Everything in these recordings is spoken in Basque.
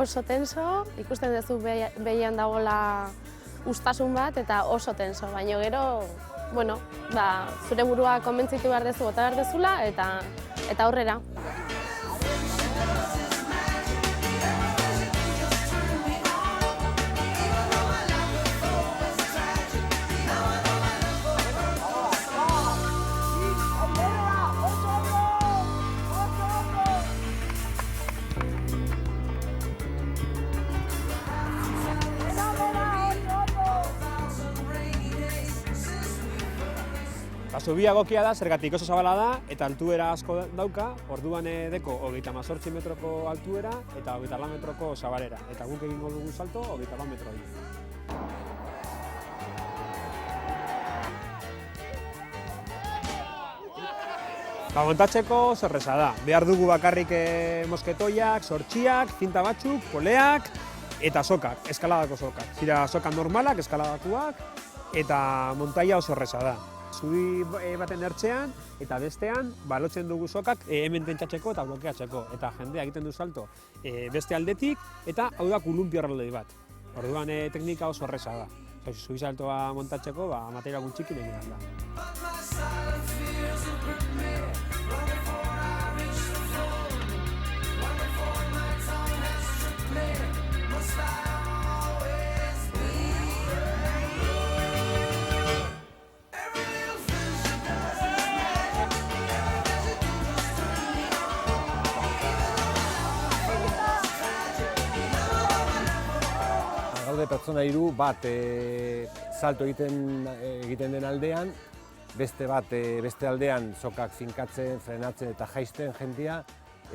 oso tenso, ikusten duzu behian dagoela ustasun bat eta oso tenso, baina gero, bueno, zure burua konbentzitu behar duzu, bota behar duzula eta aurrera. Zubia egokia da, zergatik oso zabala da, eta altuera asko dauka, orduan deko 38 metroko altuera eta 24 metroko zabalera. Eta guk egingo dugu salto 24 metro hori. Montatzeko zerreza da. Behar dugu bakarrik mosketoiak, sortxiak, zinta batzuk, poleak eta sokak, eskaladako sokak. Zira sokak normalak, eskaladakoak, eta montaia oso erreza da. Zubi baten ertzean eta bestean lotzen dugu sokak hemen tentsatzeko eta blokeatzeko. Eta jendea egiten du salto beste aldetik eta hau da kolumpio erraldoi bat. Orduan teknika oso erreza da. Zubi saltoa montatzeko material gutxikin egin da. Gaude pertsona hiru bat salto egiten den aldean, beste aldean sokak finkatzen, frenatzen eta jaisten jendia,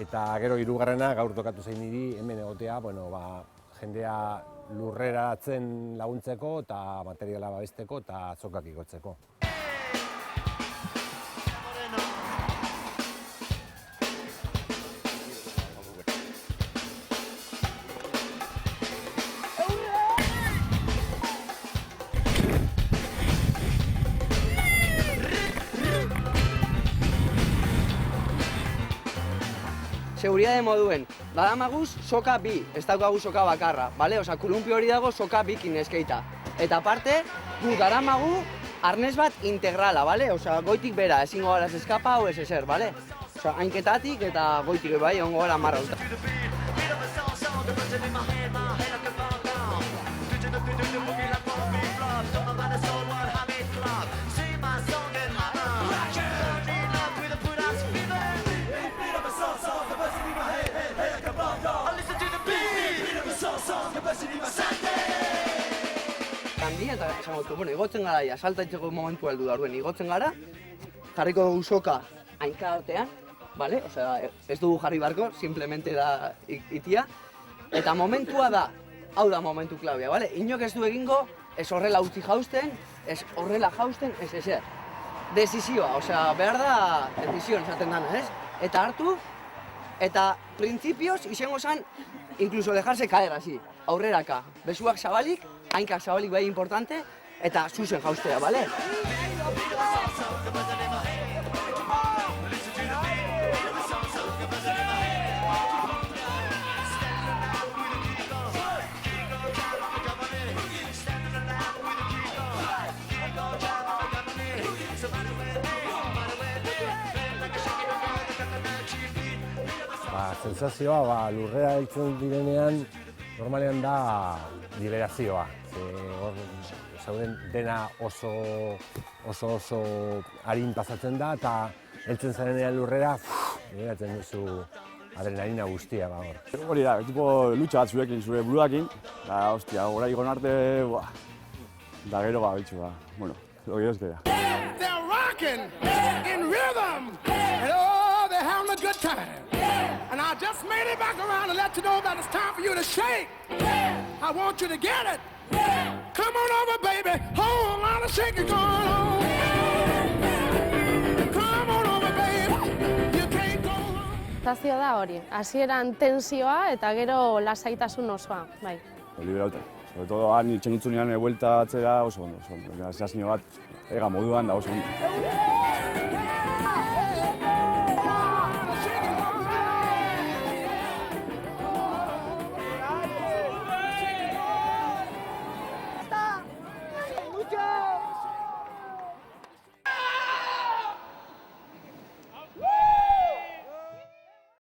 eta gero hirugarrena gaur tokatu zain niri hemen egotea, jendea lurreratzen laguntzeko eta materiala babesteko eta sokak igotzeko. Seguridade moduen, badamaguz soka bi, ez daukagu soka bakarra, bale? Osa, kolumpio hori dago soka bikin eskeita. Eta aparte, gu daramagu arnez bat integrala, bale? Osa, goitik bera, ezingo gara eskapa hau ez ezer, bale? Osa, hainketatik eta goitik bai, ongo gara marrauta. Eta esango dut, igotzen gara ja, saltaitzeko momentu heldu da, igotzen gara, jarriko dugu soka hainkatean, bale? Osea, ez dugu jarri barko, simplemente da itia. Eta momentua da, hau da momentu klaubea, bale? Inok ez du egingo, ez horrela utzi jausten, ez horrela jausten, ez ezer. Desisioa, osea, behar da, decisión esaten dana, ez? Eta hartu, eta printzipioz, izango zan, incluso dejarse caer, así, aurreraka. Besuak zabalik, hainkak zabalik bai importante, eta zuzen jaustea, bale? Sensazioa, lurrera heltzen direnean, normalean da liberazioa. Zauden dena oso arin pasatzen da, eta heltzen zarenean lurrera, liberatzen duzu adrenalina guztia gaur. Hori da, tipo lutsa bat zuekin, zure buruakin, eta hostia, gora igon arte, da gero bitxu, bueno, lo que Dios quiera. They're rocking in rhythm, and oh, they're having a good time. And I just made it back around to let you know that it's time for you to shake. I want you to get it. Come on over, baby. Whole lot of shaking going on. Come on over, baby. You can't go wrong. Sensazioa da hori, hasieran tensioa eta gero lasaitasun osoa, bai. Liberauta. Sobre todo, han itxenitzunean buelta atzera oso ondo. Sensazio bat, ega moduan da oso ondo.